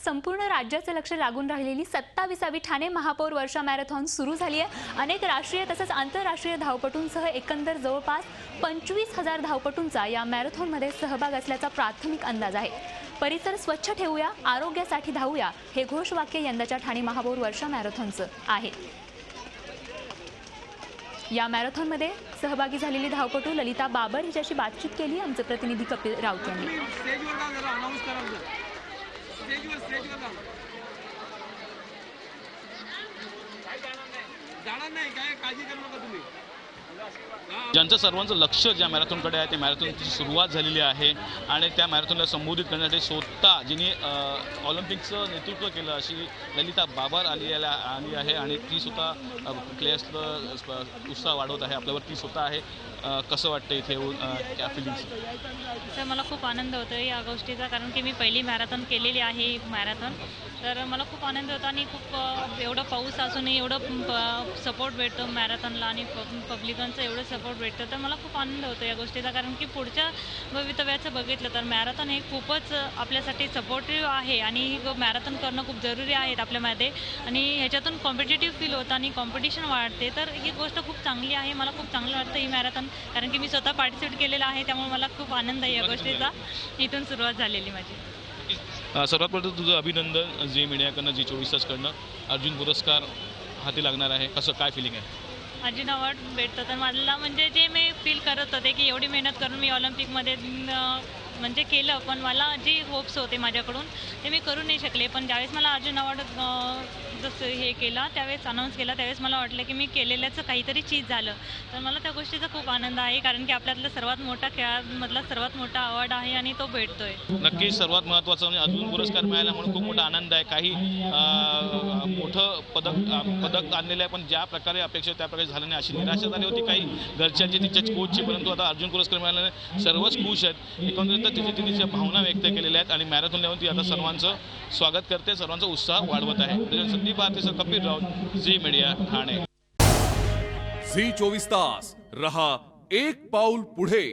संपूर्ण राज्याचं लक्ष लागून राहिलेली 27वी ठाणे महापौर वर्षा मॅरेथॉन सुरू झाली आहे। अनेक राष्ट्रीय तसेच आंतरराष्ट्रीय धावपटूंसह एकंदर जवळपास 25,000 धावपटूंचा या मॅरेथॉनमध्ये सहभाग असल्याचा प्राथमिक अंदाज आहे। परिसर स्वच्छ ठेवूया, आरोग्यासाठी धावूया हे घोषवाक्य यंदाच्या ठाणे महापौर वर्षा मॅरेथॉनचं आहे। या मॅरेथॉनमध्ये सहभागी झालेली धावपटू ललिता बाबर हिच्याशी बातचीत केली आमचे प्रतिनिधी कपिल राऊत यांनी। ज्यांचं सर्वांचं लक्ष ज्या मॅरेथॉनकडे आहे ते मॅरेथॉनची सुरुवात झालेली आहे आणि त्या मॅरेथॉनला संबोधित करण्यासाठी स्वतः जिने ऑलिम्पिकचं नेतृत्व केलं अशी ललिता बाबर आली आहे आणि ती स्वतः प्लेयर्सला उत्साह वाढवत आहे। आपल्यावर ती स्वतः आहे। कसं वाटतं इथे येऊन त्या फिलिंग्स? तर मला खूप आनंद होतो या गोष्टीचा, कारण की मी पहिली मॅरेथॉन केलेली आहे मॅरेथॉन। तर मला खूप आनंद होतो आणि खूप एवढं पाऊस असूनही एवढं सपोर्ट भेटतो मॅरेथॉनला आणि पब्लिकांचं एवढं सपोर्ट भेटतं, तर मला खूप आनंद होतो या गोष्टीचा। कारण की पुढच्या भवितव्याचं बघितलं तर मॅरेथॉन हे खूपच आपल्यासाठी सपोर्टिव्ह आहे आणि मॅरेथॉन करणं खूप जरुरी आहे आपल्यामध्ये आणि ह्याच्यातून कॉम्पिटिटिव्ह फील होतं आणि कॉम्पिटिशन वाढते। तर ही गोष्ट खूप चांगली आहे। मला खूप चांगलं वाटतं ही मॅरेथॉन, कारण की मी स्वतः पार्टिसिपेट केलेला आहे, त्यामुळे मला खूप आनंद आहे या गोष्टीचा। इथून सुरुवात झालेली माझी। सर्वात पहिलं तुझं अभिनंदन झी मीडियाकडनं, Zee24 तासकडनं अर्जुन पुरस्कार हाती लागणार आहे। कसं काय फिलिंग आहे? अर्जुन अवॉर्ड भेटतं तर मला म्हणजे जे मी फील करत होते की एवढी मेहनत करून मी ऑलिम्पिकमध्ये म्हणजे केलं, पण मला जी होप्स होते माझ्याकडून ते मी करू नाही शकले। पण ज्यावेळेस मला अर्जुन अवॉर्ड जसं हे केला त्यावेळेस अनाऊन्स केला त्यावेळेस मला वाटलं की मी केलेल्याचं काहीतरी चीज झालं। तर मला त्या गोष्टीचा खूप आनंद आहे, कारण की आपल्यातला सर्वात मोठा खेळामधला सर्वात मोठा अवॉर्ड आहे आणि तो भेटतोय। नक्कीच सर्वात महत्त्वाचं म्हणजे अर्जुन पुरस्कार मिळाल्यामुळे खूप मोठा आनंद आहे। काही मोठं पदक आणलेलं आहे, पण ज्या प्रकारे अपेक्षा त्या प्रकारे झालं नाही अशी निराशा झाली होती काही घरच्यांची, तिच्याच कोचची, परंतु आता अर्जुन पुरस्कार मिळाल्याने सर्वच खुश आहेत। एकंदरीत तिच्या भावना व्यक्त केलेल्या आहेत आणि मॅरेथॉन लेवल ती आता सर्वांचं स्वागत करते, सर्वांचा उत्साह वाढवत आहे। संदीप भारतीसह Kapil Raut, Zee media, Thane. Zee24 तास रहा एक पाऊल पुढे।